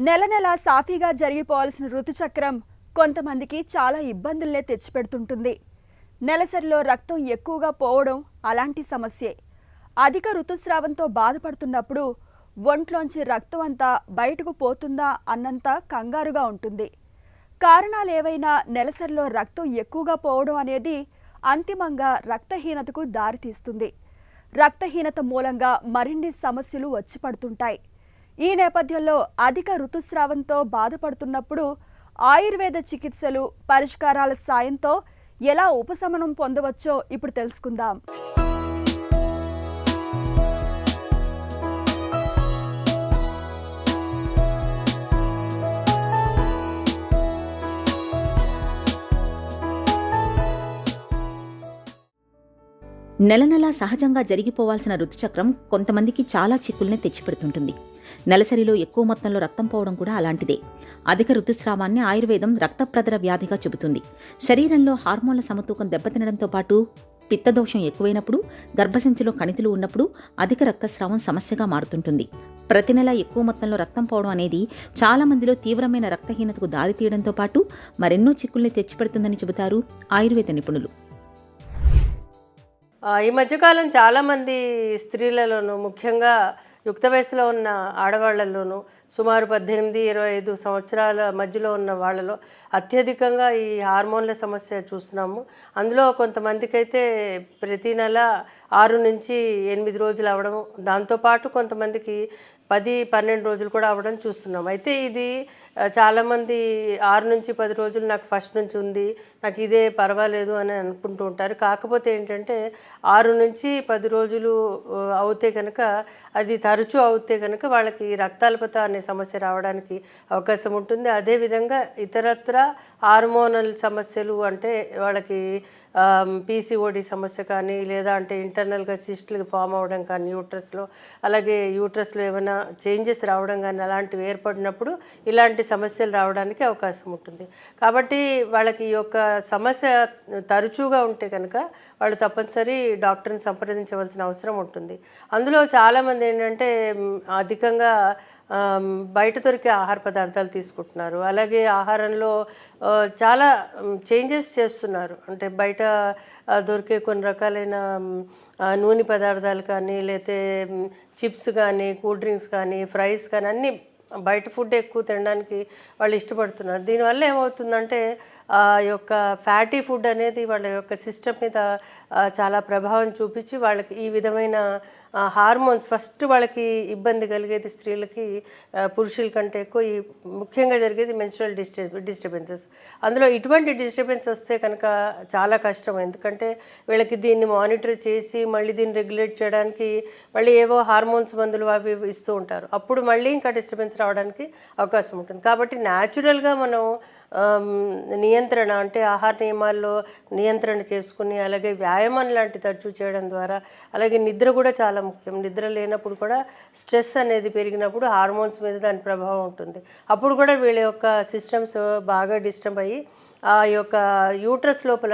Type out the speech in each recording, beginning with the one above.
నెల నెల సాఫీగా జరిగిపోవాల్సిన ఋతుచక్రం కొంతమందికి చాలా ఇబ్బందుల్నే తెచ్చిపెడుతుంటుంది. నెలసరిలో రక్తం ఎక్కువగా పోవడం అలాంటి సమస్యే. అధిక ఋతుస్రావంతో బాధపడుతున్నప్పుడు ఒంట్లోంచి రక్తం అంతా బయటకు పోతుందా అన్నంత కంగారుగా ఉంటుంది. కారణాలు ఏవైనా నెలసరిలో రక్తం ఎక్కువగా పోవడం అనేది అంతిమంగా రక్తహీనతకు దారితీస్తుంది. రక్తహీనత మూలంగా మరిన్ని సమస్యలు వచ్చి పడుతుంటాయి. ఈ నేపథ్యంలో అధిక ఋతుస్రావంతో బాధపడుతున్నప్పుడు ఆయుర్వేద చికిత్సలు, పరిష్కారాల సాయంతో ఎలా ఉపశమనం పొందవచ్చో ఇప్పుడు తెలుసుకుందాం. నెల నెలా సహజంగా జరిగిపోవాల్సిన ఋతుచక్రం కొంతమందికి చాలా చిక్కుల్ని తెచ్చిపెడుతుంటుంది. నెలసరిలో ఎక్కువ మొత్తంలో రక్తం పోవడం కూడా అలాంటిదే. అధిక ఋతుస్రావాన్ని ఆయుర్వేదం రక్తప్రదర వ్యాధిగా చెబుతుంది. శరీరంలో హార్మోన్ల సమతూకం దెబ్బతినడంతో పాటు పిత్తదోషం ఎక్కువైనప్పుడు, గర్భసంచిలో కణితులు ఉన్నప్పుడు అధిక రక్తస్రావం సమస్యగా మారుతుంటుంది. ప్రతి నెల ఎక్కువ మొత్తంలో రక్తం పోవడం అనేది చాలా మందిలో తీవ్రమైన రక్తహీనతకు దారితీయడంతో పాటు మరెన్నో చిక్కుల్ని తెచ్చిపెడుతుందని చెబుతారు ఆయుర్వేద నిపుణులు. ఈ మధ్యకాలం చాలామంది స్త్రీలలోనూ, ముఖ్యంగా యుక్త వయసులో ఉన్న ఆడవాళ్లలోనూ, సుమారు 18-25 సంవత్సరాల మధ్యలో ఉన్న వాళ్ళలో అత్యధికంగా ఈ హార్మోన్ల సమస్య చూస్తున్నాము. అందులో కొంతమందికి అయితే ప్రతి నెల 6 నుంచి 8 రోజులు అవ్వడం, దాంతోపాటు కొంతమందికి 10-12 రోజులు కూడా అవ్వడం చూస్తున్నాం. అయితే ఇది చాలామంది 6 నుంచి 10 రోజులు నాకు ఫస్ట్ నుంచి ఉంది, నాకు ఇదే పర్వాలేదు అని అనుకుంటూ ఉంటారు. కాకపోతే ఏంటంటే 6 నుంచి 10 రోజులు అవుతే కనుక, అది తరచూ అవుతే కనుక వాళ్ళకి రక్తాల్పత అనే సమస్య రావడానికి అవకాశం ఉంటుంది. అదేవిధంగా ఇతరత్ర హార్మోనల్ సమస్యలు, అంటే వాళ్ళకి పీసీఓడి సమస్య కానీ, లేదా అంటే ఇంటర్నల్గా సిస్టులు ఫామ్ అవ్వడం కానీ యూట్రస్లో, అలాగే యూట్రస్లో ఏమైనా చేంజెస్ రావడం కానీ అలాంటివి ఏర్పడినప్పుడు ఇలాంటి సమస్యలు రావడానికి అవకాశం ఉంటుంది. కాబట్టి వాళ్ళకి ఈ యొక్క సమస్య తరచుగా ఉంటే కనుక వాళ్ళు తప్పనిసరి డాక్టర్ని సంప్రదించవలసిన అవసరం ఉంటుంది. అందులో చాలామంది ఏంటంటే అధికంగా బయట దొరికే ఆహార పదార్థాలు తీసుకుంటున్నారు. అలాగే ఆహారంలో చాలా చేంజెస్ చేస్తున్నారు. అంటే బయట దొరికే కొన్ని రకాలైన నూనె పదార్థాలు కానీ, లేతే చిప్స్ కానీ, కూల్ డ్రింక్స్ కానీ, ఫ్రైస్ కానీ అన్నీ బయట ఫుడ్ ఎక్కువ తినడానికి వాళ్ళు ఇష్టపడుతున్నారు. దీనివల్ల ఏమవుతుందంటే యొక్క ఫ్యాటీ ఫుడ్ అనేది వాళ్ళ యొక్క సిస్టమ్ మీద చాలా ప్రభావం చూపించి వాళ్ళకి ఈ విధమైన హార్మోన్స్, ఫస్ట్ వాళ్ళకి ఇబ్బంది కలిగేది స్త్రీలకి పురుషుల కంటే ఎక్కువ ఈ ముఖ్యంగా జరిగేది మెన్స్ట్రువల్ డిస్టర్బెన్సెస్. అందులో ఇటువంటి డిస్టర్బెన్స్ వస్తే కనుక చాలా కష్టం. ఎందుకంటే వీళ్ళకి దీన్ని మానిటర్ చేసి మళ్ళీ దీన్ని రెగ్యులేట్ చేయడానికి మళ్ళీ ఏవో హార్మోన్స్ మందులు అవి ఇస్తూ ఉంటారు. అప్పుడు మళ్ళీ ఇంకా డిస్టర్బెన్స్ రావడానికి అవకాశం ఉంటుంది. కాబట్టి న్యాచురల్గా మనం నియంత్రణ, అంటే ఆహార నియమాల్లో నియంత్రణ చేసుకుని, అలాగే వ్యాయామం లాంటి తరచూ చేయడం ద్వారా, అలాగే నిద్ర కూడా చాలా ముఖ్యం. నిద్ర లేనప్పుడు కూడా స్ట్రెస్ అనేది పెరిగినప్పుడు హార్మోన్స్ మీద దాని ప్రభావం ఉంటుంది. అప్పుడు కూడా వీళ్ళ యొక్క సిస్టమ్స్ బాగా డిస్టర్బ్ అయ్యి ఆ యొక్క యూట్రస్ లోపల,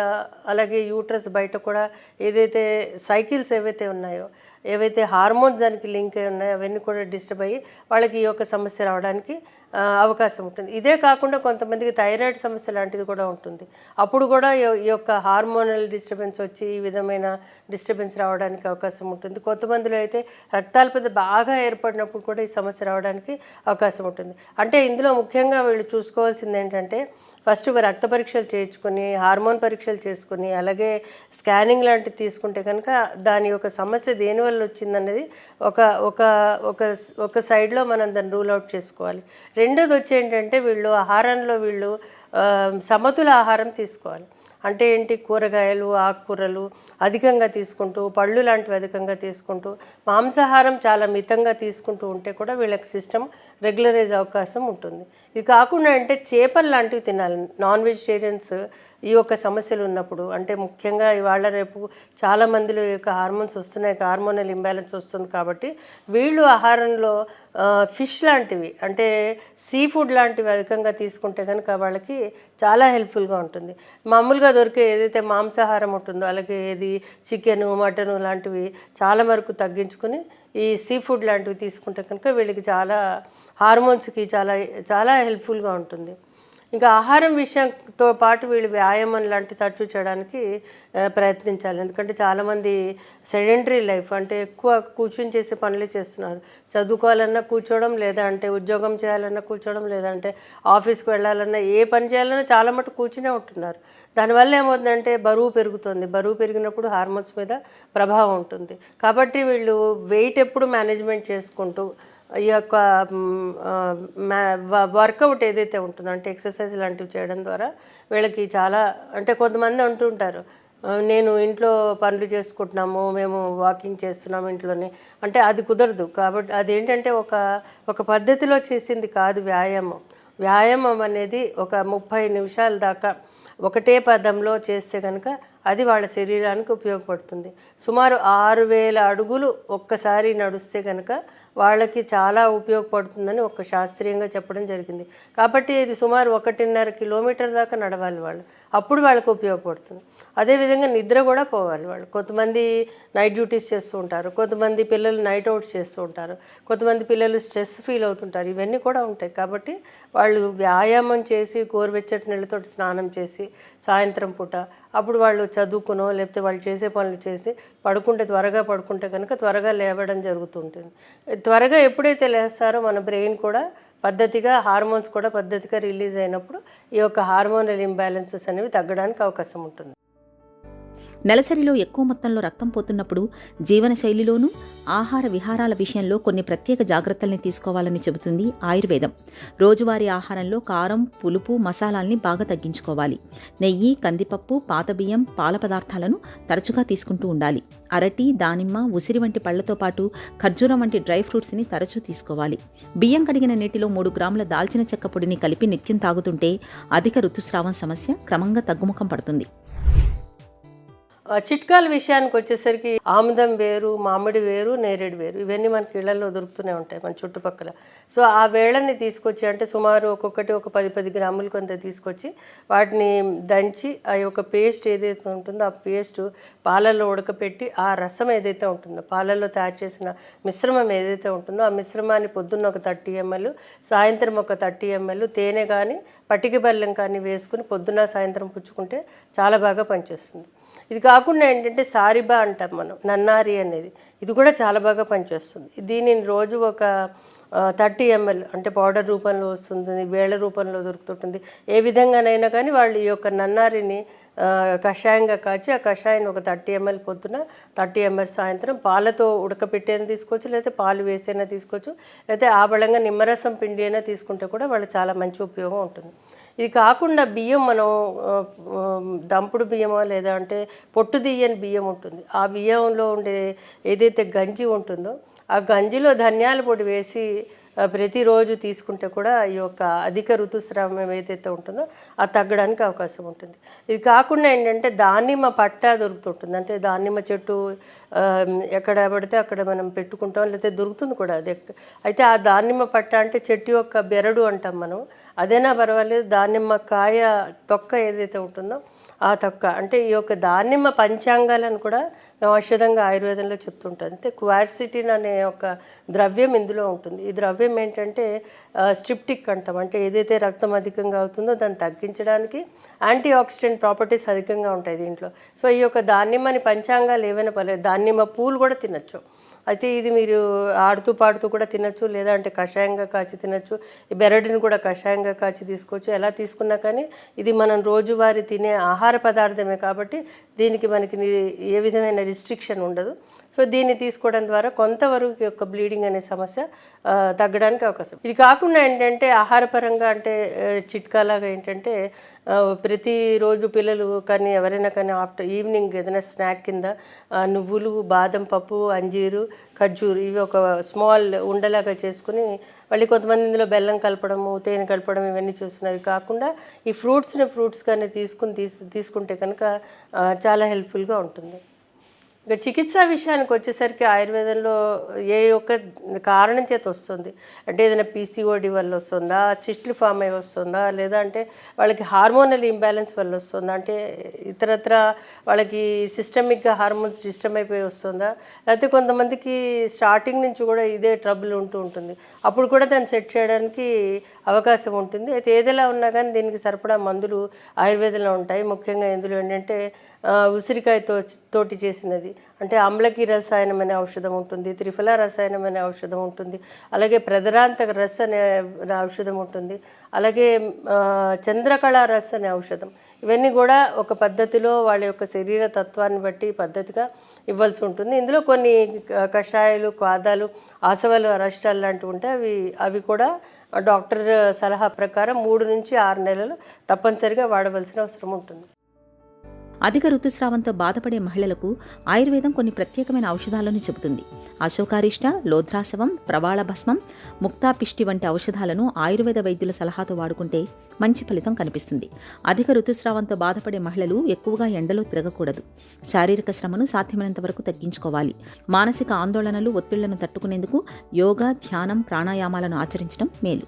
అలాగే యూట్రస్ బయట కూడా ఏదైతే సైకిల్స్ ఏవైతే ఉన్నాయో, ఏవైతే హార్మోన్స్ దానికి లింక్ అయి ఉన్నాయో అవన్నీ కూడా డిస్టర్బ్ అయ్యి వాళ్ళకి ఈ యొక్క సమస్య రావడానికి అవకాశం ఉంటుంది. ఇదే కాకుండా కొంతమందికి థైరాయిడ్ సమస్య లాంటిది కూడా ఉంటుంది. అప్పుడు కూడా ఈ యొక్క హార్మోనల్ డిస్టర్బెన్స్ వచ్చి ఈ విధమైన డిస్టర్బెన్స్ రావడానికి అవకాశం ఉంటుంది. కొంతమందిలో అయితే రక్తాల్పత బాగా ఏర్పడినప్పుడు కూడా ఈ సమస్య రావడానికి అవకాశం ఉంటుంది. అంటే ఇందులో ముఖ్యంగా వీళ్ళు చూసుకోవాల్సింది ఏంటంటే, ఫస్ట్ రక్త పరీక్షలు చేయించుకొని, హార్మోన్ పరీక్షలు చేసుకొని, అలాగే స్కానింగ్ లాంటివి తీసుకుంటే కనుక దాని యొక్క సమస్య దేనివల్ల వచ్చిందనేది ఒక ఒక ఒక ఒక సైడ్లో మనం దాన్ని రూల్ అవుట్ చేసుకోవాలి. రెండోది వచ్చి ఏంటంటే, ఆహారంలో సమతుల ఆహారం తీసుకోవాలి. అంటే ఏంటి, కూరగాయలు, ఆకుకూరలు అధికంగా తీసుకుంటూ, పళ్ళు లాంటివి అధికంగా తీసుకుంటూ, మాంసాహారం చాలా మితంగా తీసుకుంటూ ఉంటే కూడా వీళ్ళకి సిస్టమ్ రెగ్యులరైజ్ అవకాశం ఉంటుంది. ఇది కాకుండా అంటే చేపలు లాంటివి తినాలి. నాన్ వెజిటేరియన్స్ ఈ యొక్క సమస్యలు ఉన్నప్పుడు, అంటే ముఖ్యంగా ఇవాళ రేపు చాలా మందిలో ఈ యొక్క హార్మోన్స్ వస్తున్నాయి, హార్మోనల్ ఇంబ్యాలెన్స్ వస్తుంది కాబట్టి వీళ్ళు ఆహారంలో ఫిష్ లాంటివి అంటే సీ ఫుడ్ లాంటివి అధికంగా తీసుకుంటే కనుక వాళ్ళకి చాలా హెల్ప్ఫుల్గా ఉంటుంది. మామూలుగా దొరికే ఏదైతే మాంసాహారం ఉంటుందో అలాగే ఏది చికెను మటను లాంటివి చాలా వరకు తగ్గించుకొని ఈ సీ ఫుడ్ లాంటివి తీసుకుంటే కనుక వీళ్ళకి చాలా హార్మోన్స్కి చాలా చాలా హెల్ప్ఫుల్గా ఉంటుంది. ఇంకా ఆహారం విషయంతో పాటు వీళ్ళు వ్యాయామం లాంటి తరచూ చేయడానికి ప్రయత్నించాలి. ఎందుకంటే చాలామంది సెడెంటరీ లైఫ్ అంటే ఎక్కువ కూర్చుని చేసే పనులే చేస్తున్నారు. చదువుకోవాలన్నా కూర్చోవడం, లేదా అంటే ఉద్యోగం చేయాలన్నా కూర్చోవడం, లేదంటే ఆఫీస్కి వెళ్ళాలన్నా ఏ పని చేయాలన్నా చాలా మటుకు కూర్చునే ఉంటున్నారు. దానివల్ల ఏమవుతుందంటే బరువు పెరుగుతుంది. బరువు పెరిగినప్పుడు హార్మోన్స్ మీద ప్రభావం ఉంటుంది. కాబట్టి వీళ్ళు వెయిట్ ఎప్పుడు మేనేజ్మెంట్ చేసుకుంటూ ఈ యొక్క వర్కౌట్ ఏదైతే ఉంటుందో అంటే ఎక్సర్సైజ్ లాంటివి చేయడం ద్వారా వీళ్ళకి చాలా అంటే కొంతమంది అంటుంటారు, నేను ఇంట్లో పనులు చేసుకుంటున్నాము, మేము వాకింగ్ చేస్తున్నాము ఇంట్లోనే అంటే అది కుదరదు. కాబట్టి అదేంటంటే ఒక పద్ధతిలో చేసింది కాదు వ్యాయామం. వ్యాయామం అనేది ఒక 30 నిమిషాల దాకా ఒకటే పదంలో చేస్తే కనుక అది వాళ్ళ శరీరానికి ఉపయోగపడుతుంది. సుమారు 6000 అడుగులు ఒక్కసారి నడుస్తే కనుక వాళ్ళకి చాలా ఉపయోగపడుతుందని ఒక శాస్త్రీయంగా చెప్పడం జరిగింది. కాబట్టి ఇది సుమారు 1.5 కిలోమీటర్ దాకా నడవాలి వాళ్ళు, అప్పుడు వాళ్ళకి ఉపయోగపడుతుంది. అదేవిధంగా నిద్ర కూడా పోవాలి వాళ్ళు. కొంతమంది నైట్ డ్యూటీస్ చేస్తూ ఉంటారు, కొంతమంది పిల్లలు నైట్ అవుట్స్ చేస్తూ ఉంటారు, కొంతమంది పిల్లలు స్ట్రెస్ ఫీల్ అవుతుంటారు, ఇవన్నీ కూడా ఉంటాయి. కాబట్టి వాళ్ళు వ్యాయామం చేసి గోరువెచ్చటి నీళ్ళతో స్నానం చేసి సాయంత్రం పూట అప్పుడు వాళ్ళు చదువుకునో లేకపోతే వాళ్ళు చేసే పనులు చేసి త్వరగా పడుకుంటే కనుక త్వరగా లేవడం జరుగుతుంటుంది. త్వరగా ఎప్పుడైతే లేస్తారో మన బ్రెయిన్ కూడా పద్ధతిగా హార్మోన్స్ కూడా పద్ధతిగా రిలీజ్ అయినప్పుడు ఈ యొక్క హార్మోనల్ ఇంబ్యాలెన్సెస్ అనేవి తగ్గడానికి అవకాశం ఉంటుంది. నెలసరిలో ఎక్కువ మొత్తంలో రక్తం పోతున్నప్పుడు జీవనశైలిలోనూ ఆహార విహారాల విషయంలో కొన్ని ప్రత్యేక జాగ్రత్తల్ని తీసుకోవాలని చెబుతుంది ఆయుర్వేదం. రోజువారీ ఆహారంలో కారం, పులుపు, మసాలాల్ని బాగా తగ్గించుకోవాలి. నెయ్యి, కందిపప్పు, పాత బియ్యం, పాల పదార్థాలను తరచుగా తీసుకుంటూ ఉండాలి. అరటి, దానిమ్మ, ఉసిరి వంటి పళ్లతో పాటు ఖర్జూరం వంటి డ్రై ఫ్రూట్స్ని తరచూ తీసుకోవాలి. బియ్యం కడిగిన నీటిలో 3 గ్రాముల దాల్చిన చెక్క పొడిని కలిపి నిత్యం తాగుతుంటే అధిక ఋతుస్రావం సమస్య క్రమంగా తగ్గుముఖం పడుతుంది. చిట్కాల విషయానికి వచ్చేసరికి ఆముదం వేరు, మామిడి వేరు, నేరేడు వేరు ఇవన్నీ మనకి ఇళ్లలో దొరుకుతూనే ఉంటాయి మన చుట్టుపక్కల. సో ఆ వేళ్ళని తీసుకొచ్చి అంటే సుమారు ఒక్కొక్కటి ఒక 10 గ్రాములు కొంత తీసుకొచ్చి వాటిని దంచి ఆ యొక్క పేస్ట్ ఏదైతే ఉంటుందో ఆ పేస్ట్ పాలల్లో ఉడకపెట్టి ఆ రసం ఏదైతే ఉంటుందో పాలల్లో తయారు చేసిన మిశ్రమం ఏదైతే ఉంటుందో ఆ మిశ్రమాన్ని పొద్దున్న ఒక 30 ml, సాయంత్రం ఒక 30 ml తేనె కానీ పటిక బెల్లం కానీ వేసుకుని పొద్దున్న సాయంత్రం పుచ్చుకుంటే చాలా బాగా పనిచేస్తుంది. ఇది కాకుండా ఏంటంటే సారిబా అంటాం మనం, నన్నారి అనేది, ఇది కూడా చాలా బాగా పనిచేస్తుంది. దీనిని రోజు ఒక 30 ml అంటే పౌడర్ రూపంలో వస్తుంది, వేళ రూపంలో దొరుకుతుంటుంది. ఏ విధంగానైనా కానీ వాళ్ళు ఈ యొక్క నన్నారిని కషాయంగా కాచి ఆ కషాయాన్ని ఒక 30 ml పొద్దున, 30 ml సాయంత్రం పాలతో ఉడకపెట్టైనా తీసుకోవచ్చు, లేకపోతే పాలు వేసైనా తీసుకోవచ్చు, లేకపోతే ఆబళంగా నిమ్మరసం పిండి అయినా తీసుకుంటే కూడా వాళ్ళకి చాలా మంచి ఉపయోగం ఉంటుంది. ఇది కాకుండా బియ్యం మనం దంపుడు బియ్యమో లేదా అంటే పొట్టు తీయని బియ్యం ఉంటుంది, ఆ బియ్యంలో ఉండే ఏదైతే గంజి ఉంటుందో ఆ గంజిలో ధనియాల పొడి వేసి ప్రతిరోజు తీసుకుంటే కూడా ఈ యొక్క అధిక ఋతుస్రావం ఏదైతే ఉంటుందో అది తగ్గడానికి అవకాశం ఉంటుంది. ఇది కాకుండా ఏంటంటే దానిమ్మ పట్ట దొరుకుతుంటుంది, అంటే దానిమ్మ చెట్టు ఎక్కడ పడితే అక్కడ మనం పెట్టుకుంటాం, లేకపోతే దొరుకుతుంది కూడా అది. అయితే ఆ దానిమ్మ పట్ట అంటే చెట్టు యొక్క బెరడు అంటాం మనం, అదైనా పర్వాలేదు. దానిమ్మ కాయ తొక్క ఏదైతే ఉంటుందో ఆ తొక్క అంటే ఈ యొక్క దానిమ్మ పంచాంగాలను కూడా ఔషధంగా ఆయుర్వేదంలో చెప్తుంటారు. అంటే క్వార్సిటిన్ అనే ఒక ద్రవ్యం ఇందులో ఉంటుంది. ఈ ద్రవ్యం ఏంటంటే స్ట్రిప్టిక్ అంటాం, అంటే ఏదైతే రక్తం అధికంగా అవుతుందో దాన్ని తగ్గించడానికి యాంటీ ఆక్సిడెంట్ ప్రాపర్టీస్ అధికంగా ఉంటాయి దీంట్లో. సో ఈ యొక్క దానిమ్మని పంచాంగాలు ఏవైనా పర్లేదు, దానిమ్మ పూలు కూడా తినచ్చు. అయితే ఇది మీరు ఆడుతూ పాడుతూ కూడా తినచ్చు, లేదా అంటే కషాయంగా కాచి తినచ్చు. ఈ బెరడుని కూడా కషాయంగా కాచి తీసుకోవచ్చు. ఎలా తీసుకున్నా కానీ ఇది మనం రోజువారీ తినే ఆహార పదార్థమే కాబట్టి దీనికి మనకి ఏ విధమైన రిస్ట్రిక్షన్ ఉండదు. సో దీన్ని తీసుకోవడం ద్వారా కొంతవరకు యొక్క బ్లీడింగ్ అనే సమస్య తగ్గడానికి అవకాశం. ఇది కాకుండా ఏంటంటే ఆహారపరంగా అంటే చిట్కాలాగా ఏంటంటే ప్రతిరోజు పిల్లలు కానీ ఎవరైనా కానీ ఆఫ్టర్ ఈవినింగ్ ఏదైనా స్నాక్ కింద నువ్వులు, బాదం పప్పు, అంజీరు, ఖర్జూరు ఇవి ఒక స్మాల్ ఉండలాగా చేసుకుని, మళ్ళీ కొంతమంది ఇందులో బెల్లం కలపడము, తేనె కలపడం ఇవన్నీ చూస్తున్నది కాకుండా ఈ ఫ్రూట్స్ కానీ తీసుకుంటే కనుక చాలా హెల్ప్ఫుల్గా ఉంటుంది. ఇక చికిత్సా విషయానికి వచ్చేసరికి ఆయుర్వేదంలో ఏ ఒక్క కారణం చేత వస్తుంది అంటే ఏదైనా పీసీఓడి వల్ల వస్తుందా, సిస్టులు ఫామ్ అయ్యి వస్తుందా, లేదా అంటే వాళ్ళకి హార్మోనల్ ఇంబ్యాలెన్స్ వల్ల వస్తుందా, అంటే ఇతరత్ర వాళ్ళకి సిస్టమిక్గా హార్మోన్స్ డిస్టర్బ్ అయిపోయి వస్తుందా, లేకపోతే కొంతమందికి స్టార్టింగ్ నుంచి కూడా ఇదే ట్రబుల్ ఉంటుంది. అప్పుడు కూడా దాన్ని సెట్ చేయడానికి అవకాశం ఉంటుంది. అయితే ఏదైనా ఉన్నా కానీ దీనికి సరిపడా మందులు ఆయుర్వేదంలో ఉంటాయి. ముఖ్యంగా ఇందులో ఏంటంటే ఉసిరికాయతోటి చేసినది అంటే అమ్లకి రసాయనం అనే ఔషధం ఉంటుంది, త్రిఫల రసాయనం అనే ఔషధం ఉంటుంది, అలాగే ప్రదరాంతక రస్ అనే ఔషధం ఉంటుంది, అలాగే చంద్రకళ రస్ అనే ఔషధం. ఇవన్నీ కూడా ఒక పద్ధతిలో వాళ్ళ యొక్క శరీర తత్వాన్ని బట్టి పద్ధతిగా ఇవ్వాల్సి ఉంటుంది. ఇందులో కొన్ని కషాయాలు, క్వాదాలు, ఆసవాలు, అరష్టాలు లాంటివి ఉంటాయి. అవి కూడా డాక్టర్ సలహా ప్రకారం 3 నుంచి 6 నెలలు తప్పనిసరిగా వాడవలసిన అవసరం ఉంటుంది. అధిక ఋతుస్రావంతో బాధపడే మహిళలకు ఆయుర్వేదం కొన్ని ప్రత్యేకమైన ఔషధాలను చెబుతుంది. అశోకారిష్ట, లోధ్రాసవం, ప్రవాళ భస్మం, ముక్తాపిష్టి వంటి ఔషధాలను ఆయుర్వేద వైద్యుల సలహాతో వాడుకుంటే మంచి ఫలితం కనిపిస్తుంది. అధిక ఋతుస్రావంతో బాధపడే మహిళలు ఎక్కువగా ఎండలో తిరగకూడదు. శారీరక శ్రమను సాధ్యమైనంత వరకు తగ్గించుకోవాలి. మానసిక ఆందోళనలు, ఒత్తిళ్లను తట్టుకునేందుకు యోగా, ధ్యానం, ప్రాణాయామాలను ఆచరించడం మేలు.